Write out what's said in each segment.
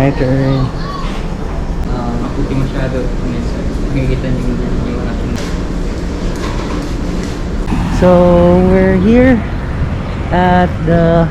My turn. Maputi masyado. Nakikita niyo yung ating... So we're here at the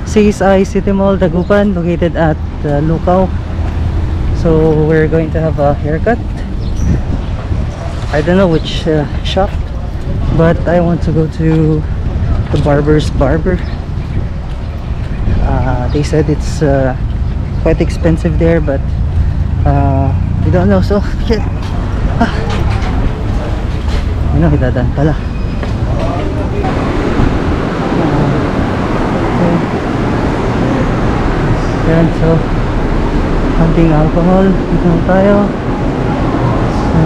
CSI City Mall, Dagupan, located at Lucao. So we're going to have a haircut. I don't know which shop, but I want to go to the Barbers Barber. They said it's quite expensive there, but we don't know. So yeah. Ano, hidadaan pala. Yan, so hunting alcohol. Dito na tayo sa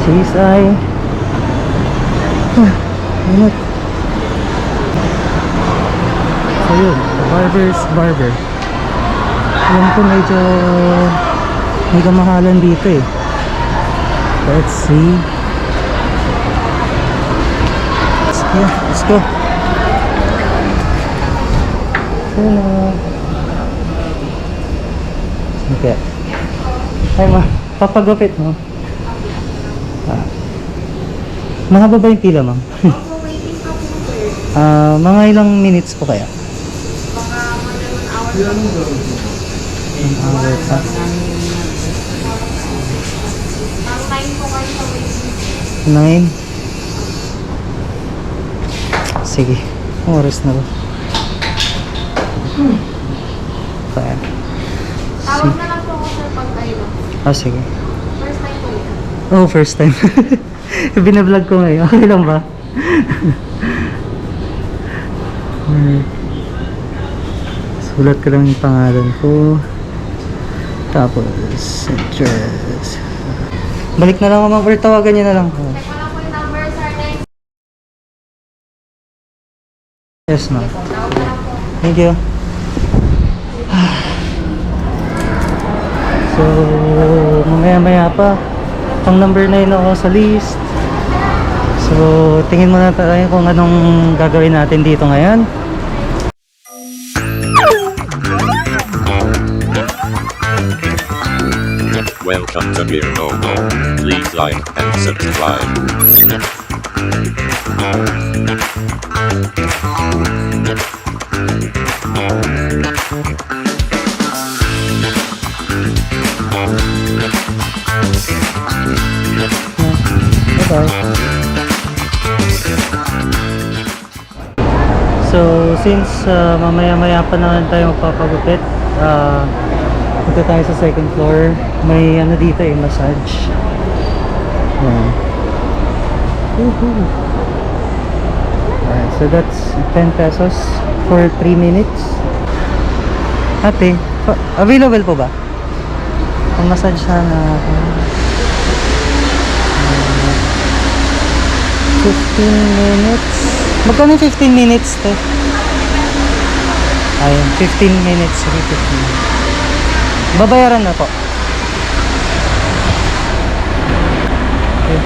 CSI. Minute. So yun, Barbers Barber. Alam ko medyo may kamahalan dito eh. Let's see. Yeah, let's go. Okay. Ay ma, papagupit mo. Mahaba ba yung pila, ma'am? Mga ilang minutes po kaya? Mga 1 hour pa. 9? Sige, oras na ba? Fine. Tawag na lang po ako sir pag kayo. Sige. First time po yan. Oh, first time. Binablog ko ngayon. Okay lang ba? Sulat ko lang yung pangalan ko. Tapos address. Balik na lang ako, ma'am, or tawagan niyo na lang ko. Check mo lang po yung number sir. Next. Yes, ma'am. Tawag na lang po. Thank you. So, mamaya-maya pa. Pang number 9 ako sa list. So, tingin muna tayo kung anong gagawin natin dito ngayon. Welcome to Beer Novo. Please like and subscribe. Bye-bye. So, since mamaya-maya pa naman tayo magpapagupit, punta tayo sa second floor. May ano dito eh, massage. Ayan. Alright, so that's 10 pesos for 3 minutes. Ate, available po ba? Ang massage sana 15 minutes. Magkano 15 minutes, te? Ayun, 15 minutes. Sorry, 15 minutes. Babayaran na po. Okay.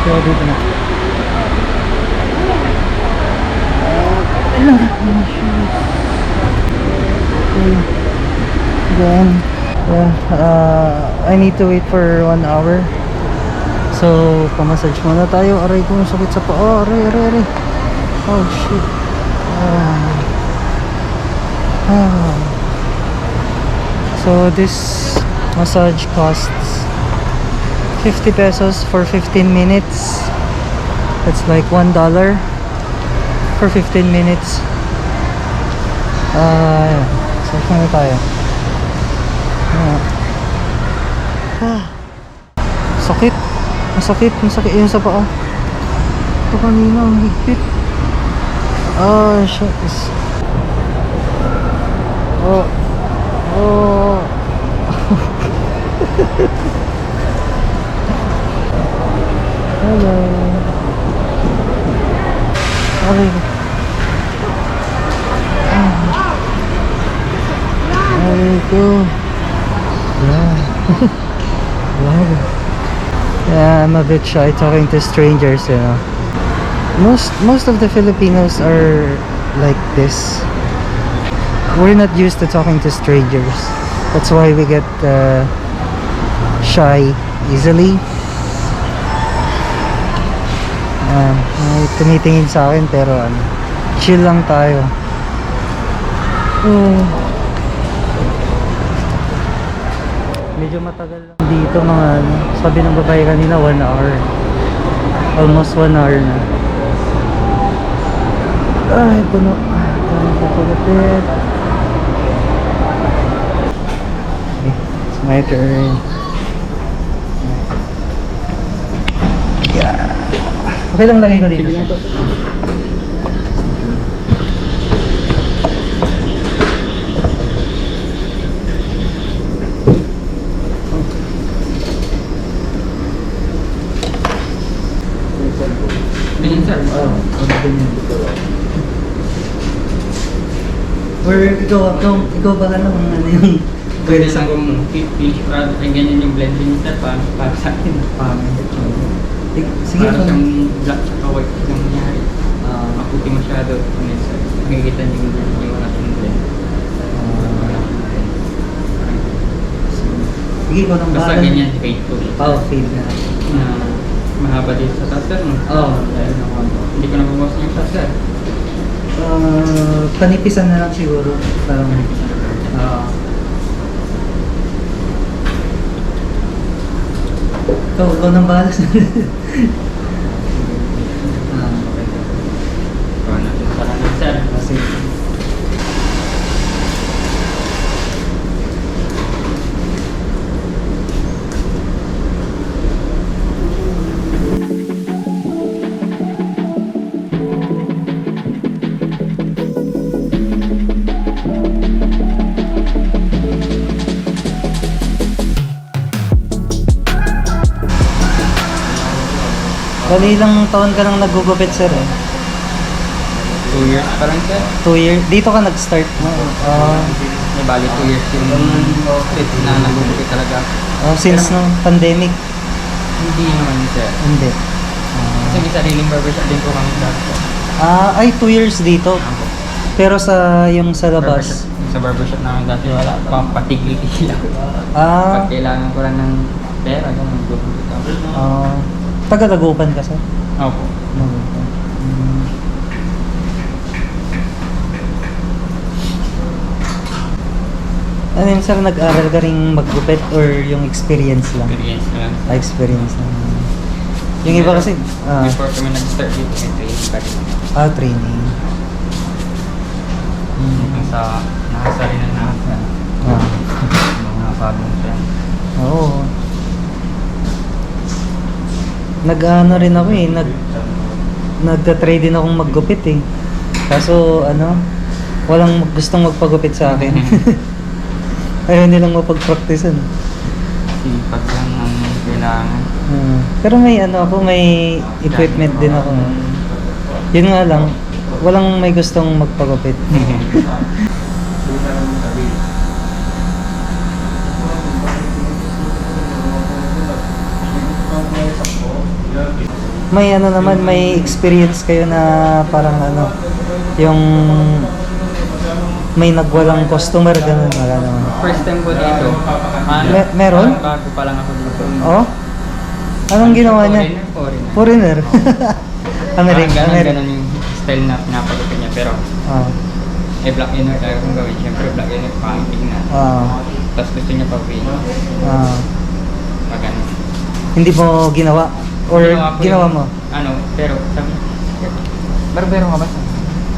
So, dito na. Okay. Then, I need to wait for 1 hour. So, pamassage muna tayo. Aray ko, sakit sa paa. Aray. Oh, shit. So, this massage costs 50 pesos for 15 minutes. That's like $1 for 15 minutes. So, muna tayo. Sakit. Masakit yun sa paa. Ito kanina, ang higpit. Shucks. Hello. Aray ko. Yeah, I'm a bit shy talking to strangers, you know. Most of the Filipinos are like this. we're not used to talking to strangers. That's why we get shy easily. May tumitingin sa akin pero ano, chill lang tayo. Medyo matagal lang dito mga ano, sabi ng babae kanina 1 hour. Almost 1 hour na. Ay, puno. Kaya papagapit. Okay, it's my turn. Yeah. Okay lang lagay ko dito. Ganyan sir. Or ikaw ba lang ano yung Pwede lang kung finish product ay ganyan yung blending sir para sa akin. sige Para kung siyang black tsaka white yung nangyari. Maputi masyado. Ano sir? Makikita niyo yung ating blend. sige ikaw nang Basta bahala. ganyan, fade to. Fade na. Na mahaba dito sa taas sir. Dahil hindi ko nababawas yung taas sir. Panipisan na lang siguro. Parang ikaw nang bahala. Okay. Gawa natin para na sir. Sige. Bali ilang taon ka nang nagugupit sir eh? 2 years pa lang sir. 2 years? Dito ka nag-start mo? May bali 2 years yung street na nagugupit talaga. Since nung pandemic? Hindi naman sir. Hindi. Kasi may sariling barbershop din po kami dati sir. Ay 2 years dito? Ako. Pero sa labas? Sa barbershop namin dati wala pang patigil-tigil ako. Ah, Pag kailangan ko lang ng pera, ganun gugupit ako. taga Dagupan ka sir? Opo. Dagupan. Ano yun sir, nag-aral ka rin maggupit or yung experience lang? Experience na lang. Experience lang. Yung iba kasi, Before kami nag-start dito, may training pa rin. training. Hanggang sa nakasari na natin. Mga bagong friend. Oo. Nag-ano rin ako eh, nagta-try din akong maggupit eh. Kaso walang gustong magpagupit sa akin. Ayaw nilang mapag-practicean. Sipag lang ang kailangan. Pero may equipment din ako. Yun nga lang, walang may gustong magpagupit. May experience kayo na parang yung may nagwalang customer, ganun, wala naman. First time ko dito. Meron? Bago pa lang ako dito. Oh? Anong ginawa niya? Foreigner. Foreigner? Ganun yung style na pinapagupit niya. Pero, black inner tayo kung gawin. Siyempre, black inner pangit tignan. Tapos gusto niya pa-pay. Magano. Hindi mo ginawa? Or ginawa mo? Pero sabi, barbero ka ba?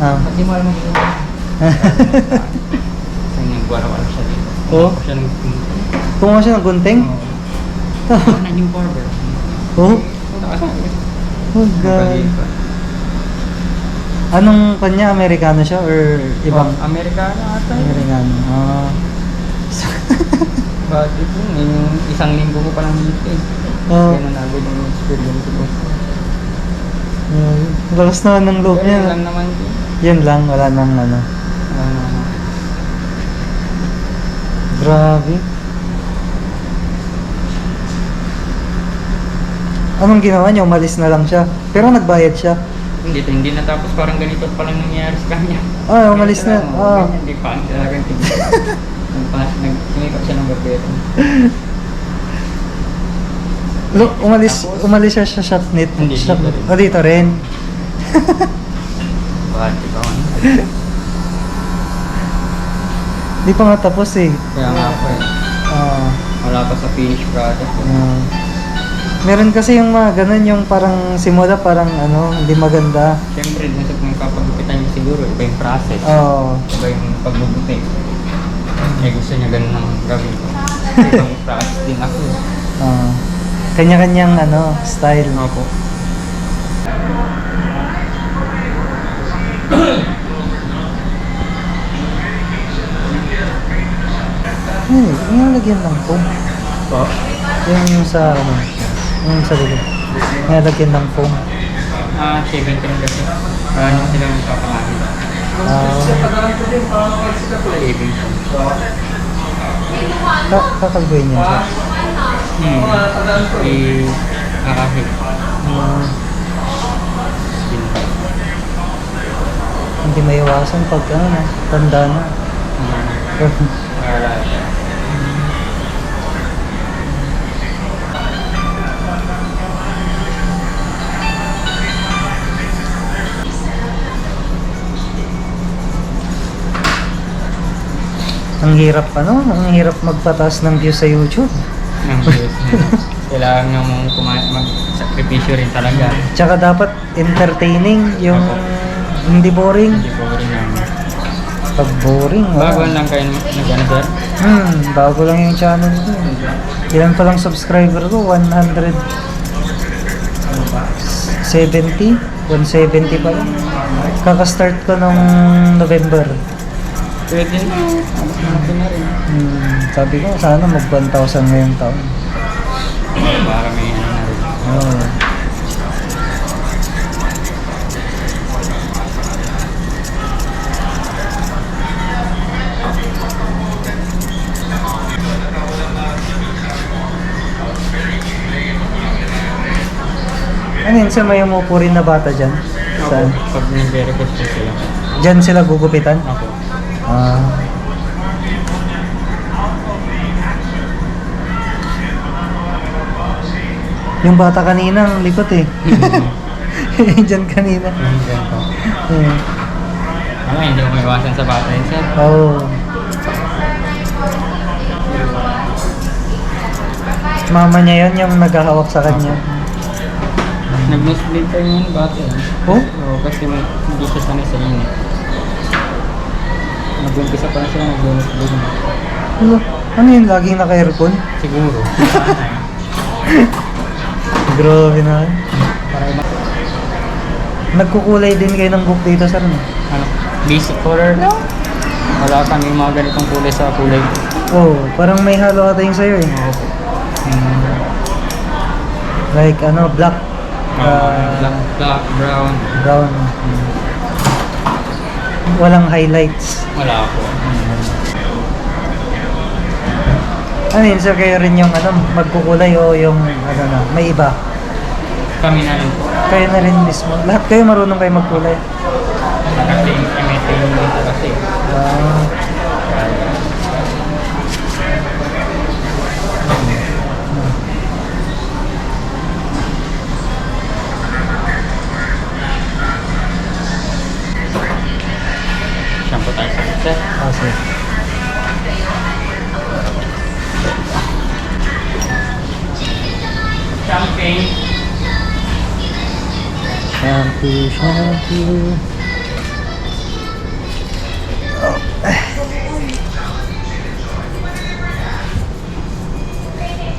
Ba't di mo alam ang ginawa? Kasi nagwara-wara siya dito. Oo? Kumuha siya ng gunting? Na yung barber. Oh? Oh God. Anong kanya? Amerikano siya or ibang? Amerikano ata. Amerikano. But yung isang linggo ko pa lang dito eh. Kaya nanagod yung experience ko. Lakas naman ng loob Pero niya. yun lang naman din. Yan lang, wala nang Grabe. Anong ginawa niya? Umalis na lang siya. Pero nagbayad siya. Hindi natapos, parang ganito pa lang nangyayari sa kanya. Umalis na. Hindi pa ang talagang tigil. Nag-makeup siya ng barbero. Umalis siya sa shop net. Hindi, Shop, dito rin. dito rin. Bakit ikaw ano? Di pa nga tapos eh. Kaya nga po eh. Wala pa sa finished product. Meron kasi yung mga ganun, yung parang simula parang hindi maganda. Siyempre, dun sa kung kapagupitan niya siguro, iba yung process. Iba yung pagbubuti. Gusto niya ganun ang gawin ko. Ibang process din ako. Kanya-kanyang style. Opo. Yung lagyan ng foam. Po? Yung sa yung sa likod. Yung lagyan ng foam. 70 rin kasi. Ano sila magpapangahit? Saving. Kakalbuhin niya siya. Kakahit. Hindi maiwasan pag tanda na. Wala siya. Ang hirap magpataas ng views sa YouTube. Ng views niya. Kailangan nyo mong mag-sakripisyo rin talaga. Tsaka dapat entertaining, yung hindi boring. Hindi po rin namin. Pag boring, Bago lang kayo nag-ano sir? bago lang yung channel ko. Ilan pa lang subscriber ko? 170 pa lang. Kaka-start ko nung November. Pwede na. Natin na rin. Sabi ko, sana mag 1,000 ngayong taon. Para may ano na rin. Ano yun, sir, may umupo rin na bata dyan? Saan? Pag nag-request ko sila. Dyan sila gugupitan? Ako. Yung bata kanina, ang likot eh. Dyan kanina. Ganito. Hindi mo maiwasan sa bata yun sir. Mama niya yun, yung naghahawak sa kanya. Nag-mislead pa yung bata yun. Oo, kasi hindi siya sanay sa init. Nag-umpisa pa na sila nag-mislead. Ano yun, laging naka-aircon? Siguro. Grabe na. Para iba. Nagkukulay din kayo ng book dito, sir. Ano? Basic color lang. Wala kami mga ganitong kulay sa kulay. Parang may halo ata yung sa'yo eh. Oo. Like black. Black, brown. Brown. Walang highlights. Wala po. Ano yun, sir, kayo rin yung magkukulay o yung may iba? Kami na rin po. Kayo na rin mismo. Lahat kayo marunong kayo magkulay. Kasi imitin dito kasi. Shampoo tayo sa set. Sir. Champagne. Shampoo.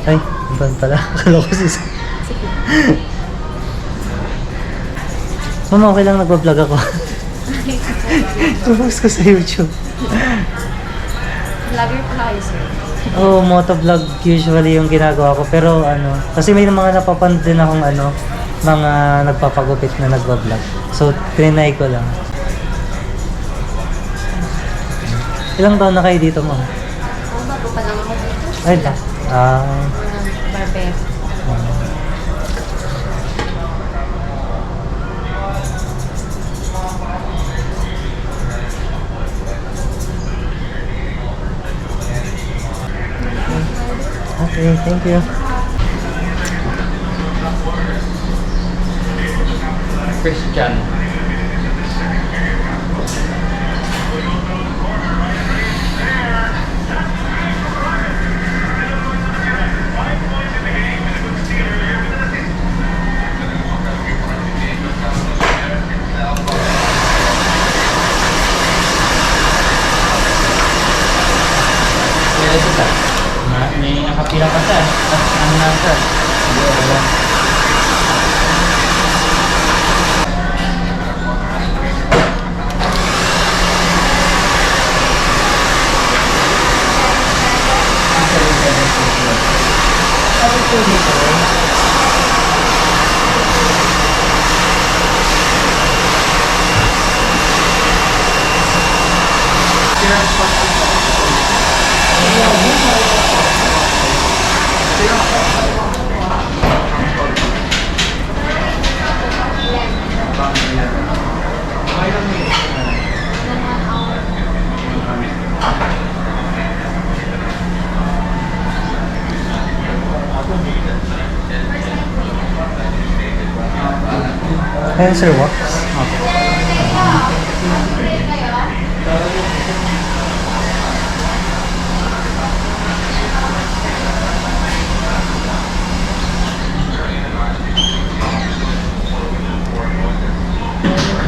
Ay, iban pala. Akala ko si... Mama, okay lang nagpa-vlog ako. Tupost ko sa YouTube. Vlogger pala kayo, sir. Motovlog usually yung ginagawa ko. Pero kasi may mga napapanood din akong mga nagpapagupit na nagpa-vlog. So, trinay ko lang. Ilang taon na kayo dito, mo? Bago pa lang ako dito. Ay, Barber. Okay, thank you. Christian. Kaya ito sa, may nakapila pa sa, at ano na sa, Ayan sir, wax.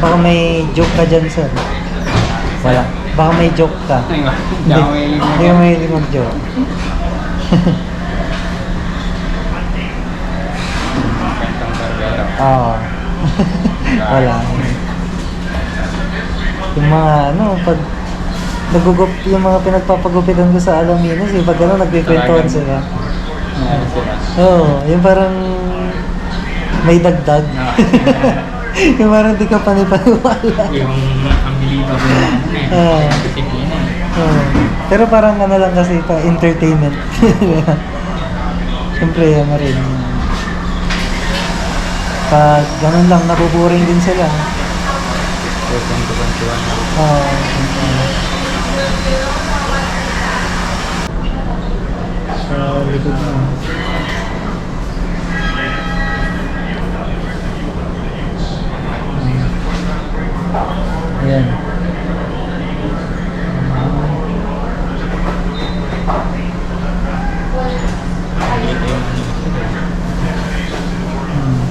Baka may joke ka dyan sir. Wala. Baka may joke ka. hindi ako may Hindi mo may mag-joke. kantang barbero. Oo. Wala. Yung mga ano, pag nagugup, yung mga pinagpapagupitan ko sa Alaminos, yung pag ano, nagkikwentuhan sila. Ano sila? Oo, yung parang may dagdag. Yung parang di ka panipaniwala. Yung unbelievable na ano Ah. disiplina eh. Oo. Pero parang ano lang kasi pa, entertainment. Siyempre, ano rin. Pag ganun lang, nabuboring din sila. Oo. Sa likod mo. Ayan. Dito yung ano.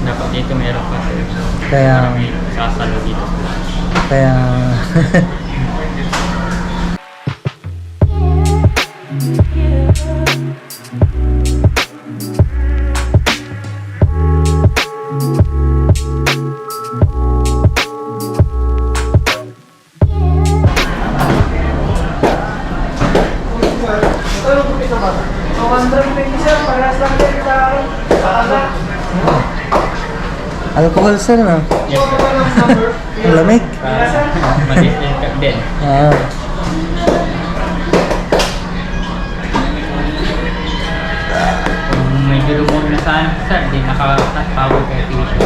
Dapat dito meron pa sir. Kaya, May sasalo dito sa kaya, alcohol sir na. yes sir. Ang lamig. Maliit yung din. Ah. Kung may lumog na saan sir, di nakapawag kayo tuition.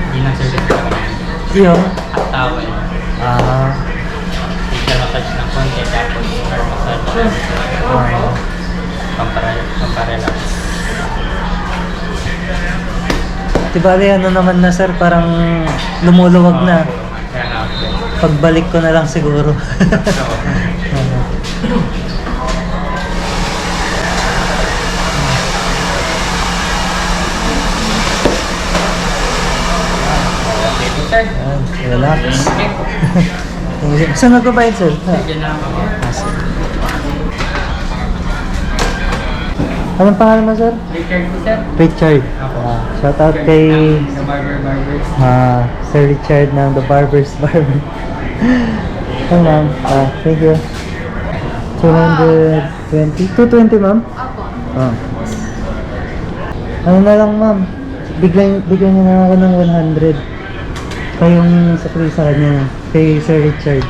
Hindi na service ka kanya. Yung? At towel. Ah. Isa massage ng konti tapos hair massage. Ah. Pamparelax. Tibali ano naman na sir, parang lumuluwag na. Kaya nga po. Pagbalik ko na lang siguro. So, dito sir. Ayan, relax. Okay. Saan nagbabayad sir? Diyan na ako. Anong pangalan mo sir? Richard po sir. Richard. Ako. Shout out kay The Barbers. Sir Richard ng The Barbers Barber. Hey ma'am, thank you. 220? 220 ma'am? Opo. Ah. Ano na lang ma'am, bigyan niyo na ako ng 100. Kayong sakli sa kanya, kay Sir Richard.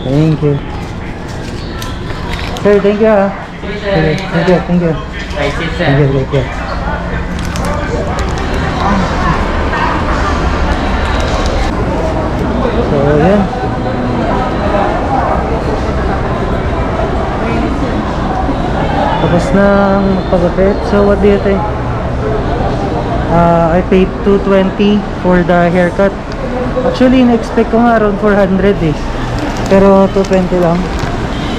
Thank you. Sir, thank you ah. Thank you, thank you. Right, sir. Thank you, thank you. So, yan. Tapos na magpagupit. So what do you think? I paid 220 for the haircut. Actually, in-expect ko nga around 400 eh. Pero 220 lang.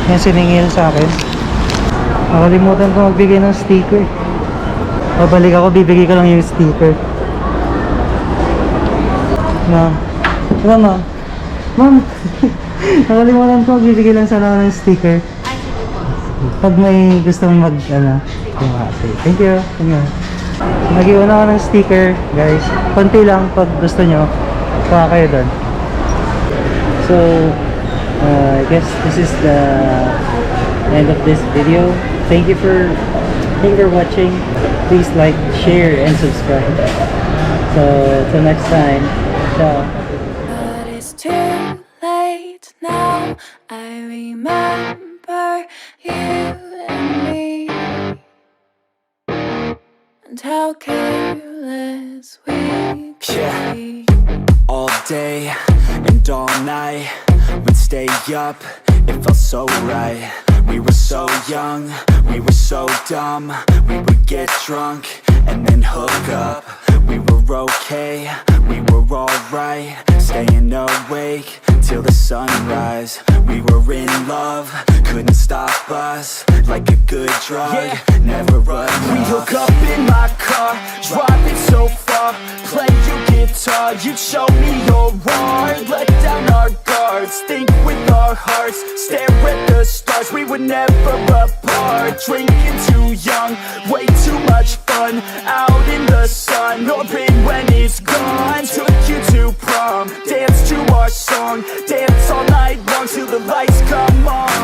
Yan siningil sa akin. Nakalimutan ko magbigay ng sticker. Babalik ako, bibigay ko lang yung sticker. Ma'am. Ma'am. Ma'am. Nakalimutan ko, magbibigay lang sana ako ng sticker. Pag may gusto mong bumati. Thank you. Thank you. Nag-iwan ako ng sticker, guys. Konti lang pag gusto nyo. Kuha kayo doon. So, I guess this is the end of this video. Thank you for watching. Please like, share, and subscribe. So, till next time. Ciao. But it's too late now. I remember you and me, and how careless we could be. All day and all night, we'd stay up, it felt so right. We were so young, we were so dumb. We would get drunk and then hook up. We were okay, we were alright, staying awake till the sunrise. We were in love, couldn't stop us. Like a good drug, never enough. We hook up in my car, driving so far. Play your guitar, you'd show me your art. Let down our guards, think with our hearts. Stare at the stars, we were never apart. Drinking too young, way too much fun. Out in the sun, no pain when it's gone. Took you to prom, dance to our song. Dance all night long till the lights come on.